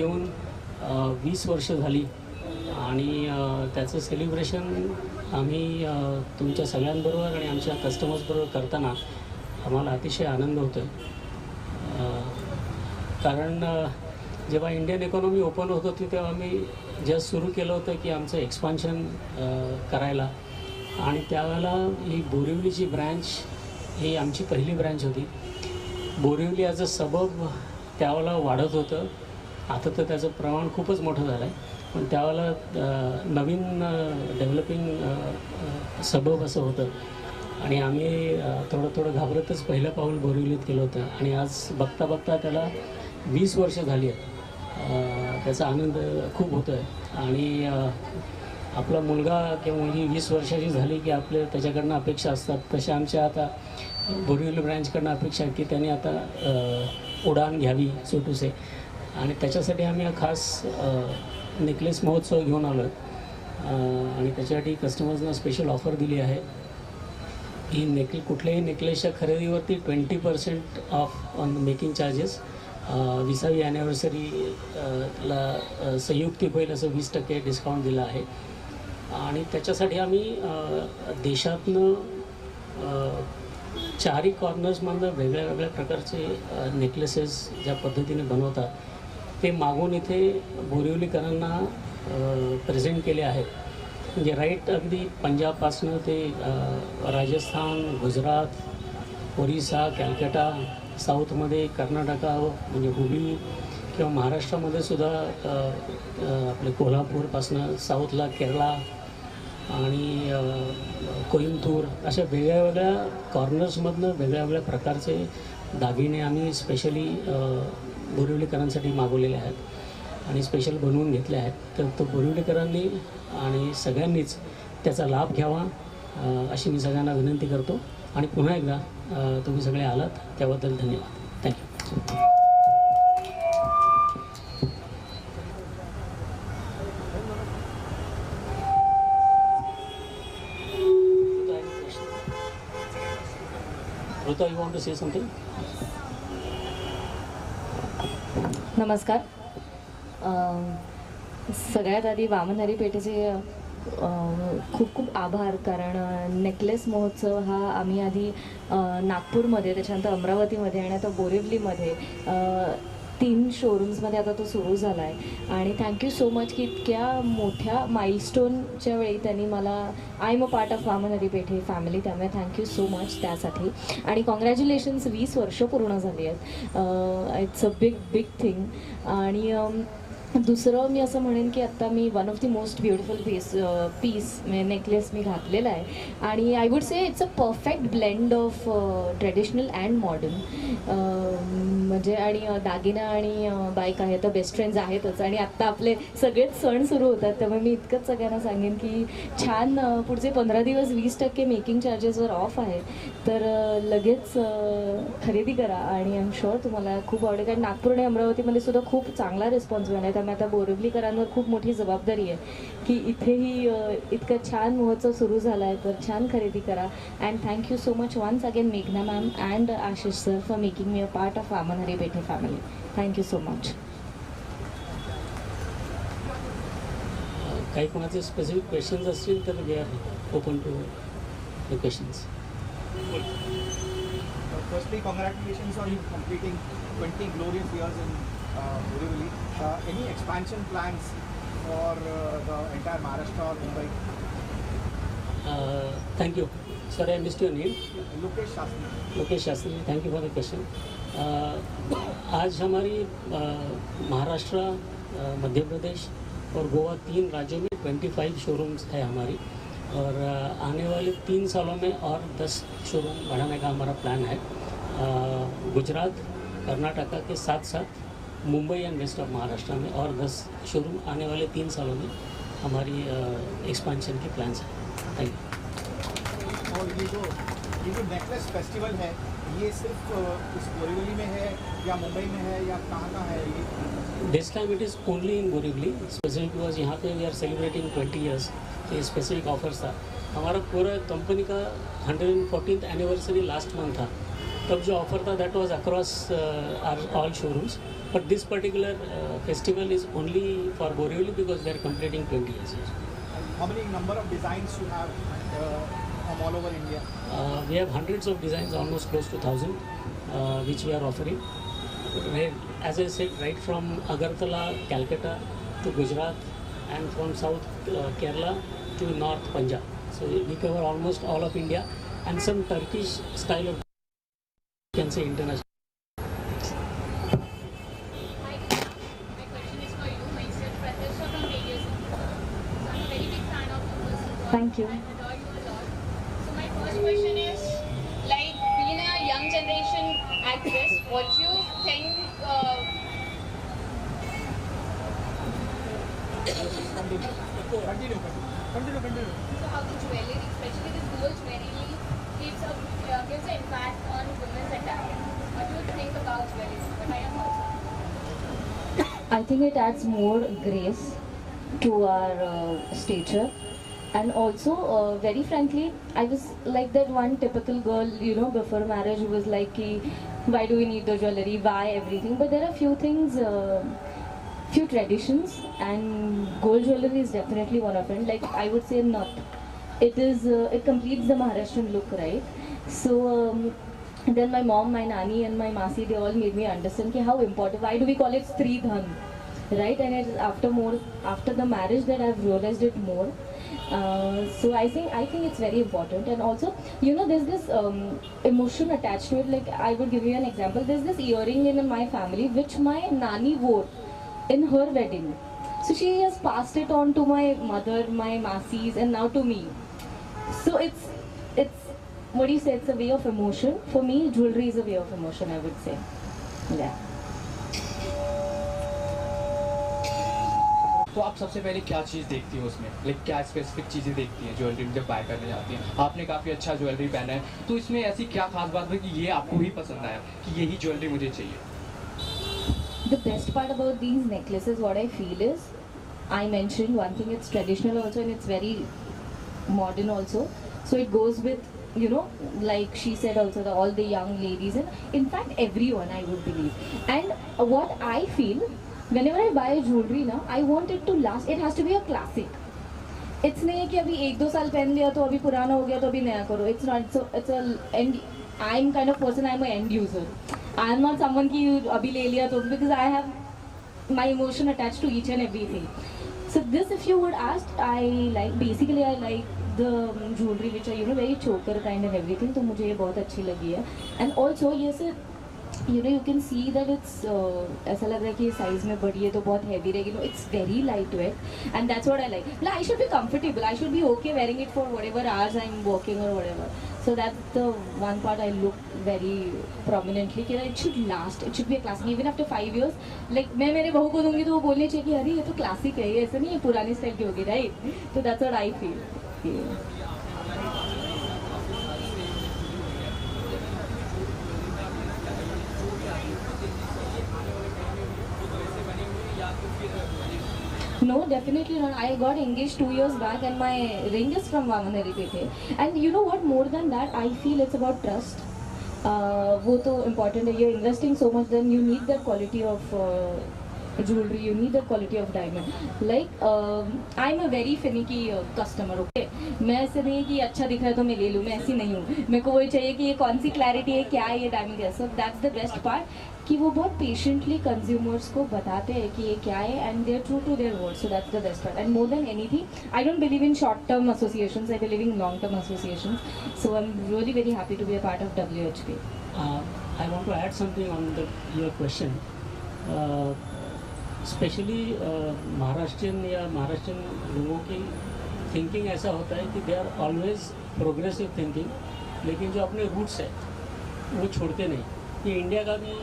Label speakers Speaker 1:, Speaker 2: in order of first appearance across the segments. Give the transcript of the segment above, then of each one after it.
Speaker 1: येऊन 20 वर्ष झाली आणि त्याचं सेलिब्रेशन आम्ही तुमच्या सगळ्यांबरोबर आणि आमच्या कस्टमर्सबरोबर करताना आम्हाला अतिशय आनंद होतो आहे. कारण जेव्हा इंडियन इकॉनॉमी ओपन होत होती तेव्हा आम्ही जस्ट सुरू केलं होतं की आमचं एक्सपान्शन करायला, आणि त्यावेळेला ही बोरिवलीची ब्रँच ही आमची पहिली ब्रँच होती. बोरिवली ॲज अ सबब त्यावेळेला वाढत होतं. आता तर त्याचं प्रमाण खूपच मोठं झालं आहे, पण त्यावेळेला नवीन डेव्हलपिंग सबब असं होतं आणि आम्ही थोडं घाबरतच पहिलं पाऊल बोरिवलीत केलं होतं. आणि आज बघता बघता त्याला 20 वर्ष झाली आहेत. त्याचा आनंद खूप होतो आहे. आणि आपला मुलगा किंवा मुलगी 20 वर्षाची झाली की आपले त्याच्याकडनं अपेक्षा असतात, तशा आमच्या आता बोरिवली ब्रँचकडनं अपेक्षा आहे की त्यांनी आता उडान घ्यावी सो टू से. आणि त्याच्यासाठी आम्ही खास नेकलेस महोत्सव घेऊन आलो आहे आणि त्याच्यासाठी कस्टमर्सना स्पेशल ऑफर दिली आहे की कुठल्याही नेकलेसच्या खरेदीवरती 20% ऑफ ऑन मेकिंग चार्जेस. 20वी ॲनिव्हर्सरीला संयुक्तिक होईल असं 20% डिस्काउंट दिलं आहे. आणि त्याच्यासाठी आम्ही देशातनं चारही कॉर्नर्समधनं वेगळ्या वेगळ्या प्रकारचे नेकलेसेस ज्या पद्धतीने बनवतात ते मागून इथे बोरिवलीकरांना प्रेझेंट केले आहेत. म्हणजे राईट अगदी पंजाबपासनं ते राजस्थान, गुजरात, ओरिसा, कॅलकटा, साऊथमध्ये कर्नाटका म्हणजे हुबळी किंवा महाराष्ट्रामध्ये सुद्धा आपले कोल्हापूरपासनं साऊथला केरळा आणि कोइंबतूर अशा वेगळ्या वेगळ्या कॉर्नर्समधनं वेगळ्या वेगळ्या प्रकारचे दागिने आम्ही स्पेशली बोरिवलीकरांसाठी मागवलेले आहेत आणि स्पेशल बनवून घेतले आहेत. तर तो बोरिवलीकरांनी आणि सगळ्यांनीच त्याचा लाभ घ्यावा अशी मी सगळ्यांना विनंती करतो. आणि पुन्हा एकदा तुम्ही सगळे आलात त्याबद्दल धन्यवाद. Thank you. Ruta, you want to say something?
Speaker 2: नमस्कार. सगळ्यात आधी वामनहरी पेठेचे खूप खूप आभार, कारण नेकलेस महोत्सव हा आम्ही आधी नागपूरमध्ये, त्याच्यानंतर अमरावतीमध्ये आणि आता बोरिवलीमध्ये 3 शोरूम्समध्ये आता तो सुरू झाला आहे. आणि थँक्यू सो मच की इतक्या मोठ्या माइलस्टोनच्या वेळी त्यांनी मला, I am a part of Vamanhari Pethe family, त्यामुळे थँक्यू सो मच त्यासाठी. आणि कॉंग्रॅच्युलेशन्स, 20 वर्ष पूर्ण झाली आहेत. It's a big thing. आणि दुसरं मी असं म्हणेन की आत्ता मी one of the most beautiful piece necklace मी घातलेला आहे. आणि I would say it's a perfect blend of traditional and modern. म्हणजे आणि दागिना आणि बाईक आहे तर बेस्ट फ्रेंड्स आहेतच. आणि आत्ता आपले सगळेच सण सुरू होतात, त्यामुळे मी इतकंच सगळ्यांना सांगेन की छान पुढचे 15 दिवस 20% मेकिंग चार्जेसवर ऑफ आहे, तर लगेच खरेदी करा. आणि आय एम शुअर तुम्हाला खूप आवडेल, कारण नागपूर आणि अमरावतीमध्ये सुद्धा खूप चांगला रिस्पॉन्स मिळाला. त्यामुळे आता बोरिवलीकरांवर खूप मोठी जबाबदारी आहे की इथेही इतका छान महोत्सव सुरू झाला आहे, तर छान खरेदी करा. And thank you so much once again मेघना ma'am and Ashish sir for making me a part of Vamanhari Pethe family. Thank you so much.
Speaker 1: काही कोणाचे स्पेसिफिक क्वेश्चन्स असतील तर we are open to the questions.
Speaker 3: Firstly, congratulations on completing 20 glorious years in Borivali. Any expansion plans for the entire Maharashtra or Mumbai?
Speaker 1: Thank you. Sorry, I missed your name.
Speaker 3: Lokesh Shastri.
Speaker 1: Lokesh Shastri, thank you for the question. आज हमारी महाराष्ट्र, मध्य प्रदेश और गोवा 3 राज्यों में 25 showrooms है हमारी, और आने वाले 3 सालों में और 10 शोरूम बढ़ाने का हमारा प्लान है. गुजरात, कर्नाटका के साथ साथ Mumbai and west of Maharashtra में और 10 शोरूम आने वाले 3 सालों में हमारी एक्सपेंशन के प्लान्स हैं. Thank you.
Speaker 3: और ये जो नेकलेस फेस्टिवल है, ये सिर्फ इस बोरीवली में है या मुंबई में है या कहाँ है ये?
Speaker 1: This time it is only in Borivali. Specific because यहाँ पे वी आर सेलिब्रेटिंग 20 ईयर्स, तो ये स्पेसिफिक ऑफर्स था. हमारा पूरा कंपनी का 114th एनिवर्सरी लास्ट मंथ था, तब जो ऑफर था that was across our all showrooms, but this particular festival is only for Borivali because they are completing 20 years.
Speaker 3: How many number of designs you have from all over India?
Speaker 1: We have hundreds of designs, almost close to 1,000, which we are offering. As I said, right from Agartala, Calcutta to Gujarat, and from South Kerala to North Punjab. So we cover almost all of India, and some Turkish style of, you can say, international.
Speaker 4: My question is for you. Myself, Pratyusha from Vegas. So I'm a very big fan of yours.
Speaker 2: Thank you.
Speaker 4: I adore you a lot. So my first question is, like being a young generation actress, what you think?
Speaker 3: Continue.
Speaker 4: So how the jewelry, especially this gold jewelry, gives an impact on women's attire. What do you think about jewelry? What are your thoughts on it?
Speaker 2: I think it adds more grace to our stature. And also, very frankly, I was like that one typical girl, you know, before marriage who was like, ki, why do we need the jewelry, why everything? But there are few things, few traditions, and gold jewelry is definitely one of them. Like I would say, not. It is, it completes the Maharashtrian look, right? So. Then my mom, my nani, and my masi, they all made me understand ki how important. Why do we call it Stree Dhan, right? And it's after the marriage that I've realized it more. So I think it's very important. And also, you know, there's this emotion attached to it. Like I would give you an example. There's this earring in my family which my nani wore in her wedding. So she has passed it on to my mother, my masis, and now to me. So it's what do you say? It's a way of emotion. For me, jewelry is a way of emotion, I would say. Yeah.
Speaker 5: तो आप सबसे पहले क्या चीज़ देखती हो उसमें, like क्या specific चीज़ें देखती हैं ज्वेलरी में जब बाय करने जाती हैं? आपने काफ़ी अच्छा ज्वेलरी पहना है, तो इसमें ऐसी क्या खास बात है कि ये आपको ही पसंद आया कि यही ज्वेलरी मुझे चाहिए?
Speaker 2: The best part about these necklaces, what I feel is, I mentioned one thing, it's traditional also and it's very modern also. So it goes with, you know, like she said also, all the young ladies and in fact everyone, I would believe. And what I feel, whenever I buy jewelry now, I want it to last. It has to be a classic. It's नहीं है कि अभी 1-2 साल पहन लिया तो अभी पुराना हो गया तो अभी नया करो. It's not. So it's a end. I'm kind of person. I'm an end user. I'm not someone कि अभी ले लिया तो, because I have my emotion attached to each and everything. So this, if you would ask, I like the jewelry which are, you know, very choker kind and everything. तो मुझे ये बहुत अच्छी लगी है. And also ये से, you know, you can see that it's ऐसा लग रहा है कि ये size में बड़ी है तो बहुत heavy रहेगी. No, it's very lightweight, and that's what I like. Like I should be comfortable. I should be okay wearing it for whatever hours I'm working or whatever. So that's the one part I look very prominently. कि it should last. It should be a classic. Even after 5 years, like मैं मेरे बहू को दूंगी तो वो बोलने चाहिए कि अरे ये तो classic है, ये ऐसा नहीं है पुरानी style की होगी, right? So that's what I feel. Yeah. No, definitely not. I got engaged 2 years back and my ring is from Vamanari Pete. And you know what, more than that, I feel it's about trust. वो तो important है. You're investing so much, then you need that quality of jewelry, you need the quality of diamond. Like I'm a very finicky customer, okay? मैं ऐसे नहीं कि अच्छा दिख रहा है तो मैं ले लूँ, मैं ऐसी नहीं हूँ. मेरे को वही चाहिए कि ये कौन सी क्लैरिटी है, क्या है ये डायमंड है. So that's the best part, कि वो बहुत पेशेंटली कंज्यूमर्स को बताते हैं कि ये क्या है and they are true to their word. So that's the best part. And more than anything, I don't believe in short term associations, I believe in long term associations. So I am really very happy to be a part of WHP.
Speaker 1: I want to add something on your question. Specially Maharashtrian या महाराष्ट्रियन लोगों की thinking ऐसा होता है कि they are always progressive thinking, लेकिन जो अपने रूट्स है वो छोड़ते नहीं. ये इंडिया का भी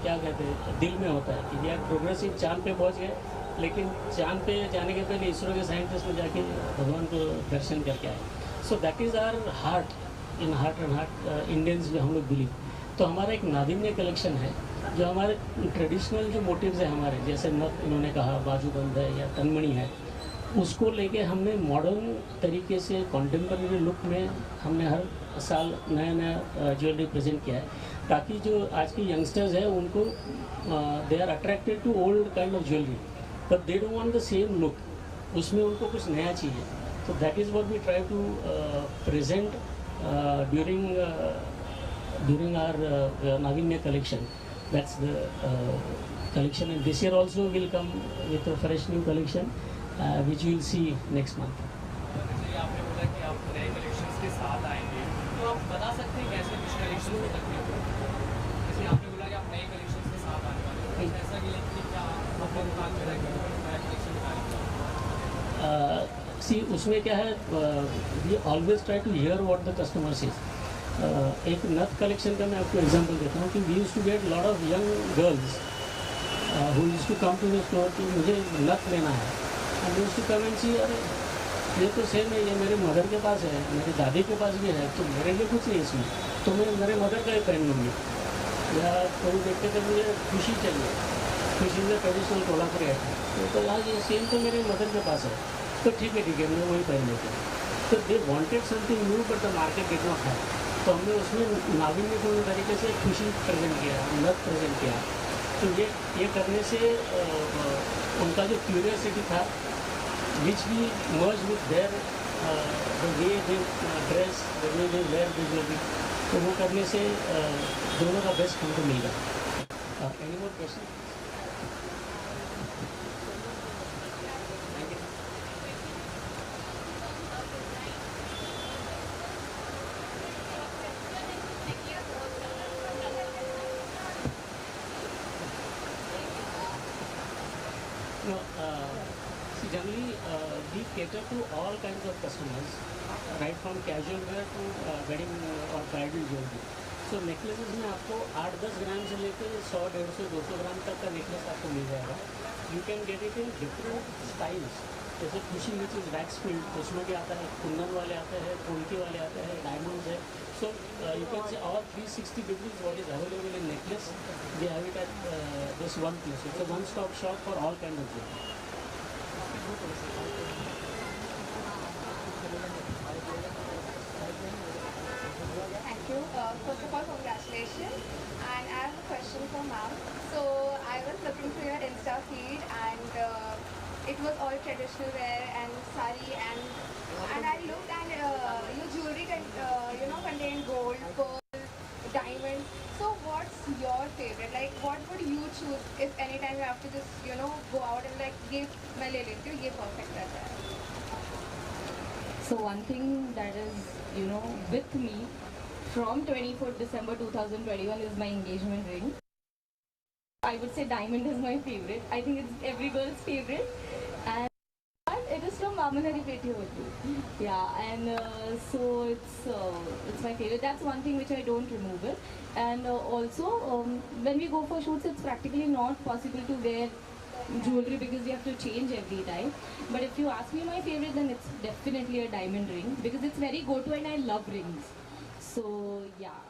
Speaker 1: क्या कहते हैं दिल में होता है कि वी आर प्रोग्रेसिव. चांद पे पहुंच गए, लेकिन चांद पे जाने के पहले इसरो के साइंटिस्ट में जाके भगवान को दर्शन करके आए. So that is our heart, in heart and heart Indians जो हम लोग बिलीव. तो हमारा एक नादिन्य कलेक्शन है जो हमारे ट्रेडिशनल जो मोटिव्स है हमारे, जैसे नथ इन्होंने कहा, बाजूबंद है या तनमणि है, उसको लेके हमने मॉडर्न तरीके से कॉन्टेम्पररी लुक में हमने हर साल नया नया ज्वेलरी प्रेजेंट किया है, ताकि जो आज के यंगस्टर्स हैं उनको they are attracted to old kind of jewellery but they don't want the same look, उसमें उनको कुछ नया चाहिए. So that is what we try to present during our Navinya collection. That's the collection, and this year also will come with a fresh new collection, which you will see next month.
Speaker 5: जैसे आपने बोला कि आप नए collections के साथ आएंगे, तो आप बता सकते हैं कैसे कुछ कलेक्शन हो सकते हैं? जैसे आपने बोला कि आप नए कलेक्शंस के साथ आने वाले हो, कुछ ऐसा कि क्या आपने दुकान में रख नया कलेक्शन निकालेंगे?
Speaker 1: See, उसमें क्या है, we always try to hear what the customer says. एक नथ कलेक्शन का मैं आपको एग्जांपल देता हूँ कि we used to get lot of young girls who used to come to the store कि मुझे नथ लेना है, and they used to come and see, अरे ये तो सेम है, ये मेरे मदर के पास है, मेरी दादी के पास भी है, तो मेरे लिए कुछ नहीं है इसमें, तो मैं मेरे मदर का ही पहन लूँगी. या कोई देखते थे मुझे खुशी चाहिए, खुशी में ट्रेडिशनल कोल्हापुरी है, तो यार ये सेम तो मेरे मदर के पास है, तो ठीक है मैं वही पहन लेते हैं. तो they wanted something new but the market did not have, तो हमने उसमें नाविन्यपूर्ण तरीके से खुशी प्रेजेंट किया, नथ प्रेजेंट किया. तो ये करने से उनका जो क्यूरियोसिटी था which we merge with their the way they dress, the way they wear the jewellery, तो वो करने से दोनों का बेस्ट हमको मिल गया. Any more question? No, see, generally we cater to all kinds of customers, right from casual wear to wedding or bridal jewelry. So necklaces में आपको 8-10 ग्राम से लेकर 100, 150, 200 ग्राम तक का नेकलेस आपको मिल जाएगा. You can get it in different styles. जैसे खुशी विच इज वैक्स फील्ड, उसमें भी आता है, कुंदन वाले आते हैं, पोल्की वाले आते हैं, डायमंड्स है. So you can say all 360 degrees what is available in necklace, they have it at this one place. It's a one-stop shop for all kinds of jewelry.
Speaker 4: Thank you. First of all, congratulations. And I have a question for ma'am. So I was looking through your Insta feed, and it was all traditional wear and sari, and I looked, and your jewelry contained gold, pearl, diamond. So what's your favorite? Like, what would you choose if anytime you have to just go out and like give मैं ले लेती हूँ, ये perfect रहता है.
Speaker 2: So one thing that is, with me from 24th December 2021 is my engagement ring. I would say diamond is my favorite. I think it's every girl's favorite. And it is from Vamanari Petiotu. Yeah, and so it's my favorite. That's one thing which I don't remove it. And also, when we go for shoots, it's practically not possible to wear jewelry because you have to change every time. But if you ask me my favorite, then it's definitely a diamond ring because it's very go-to and I love rings. So yeah.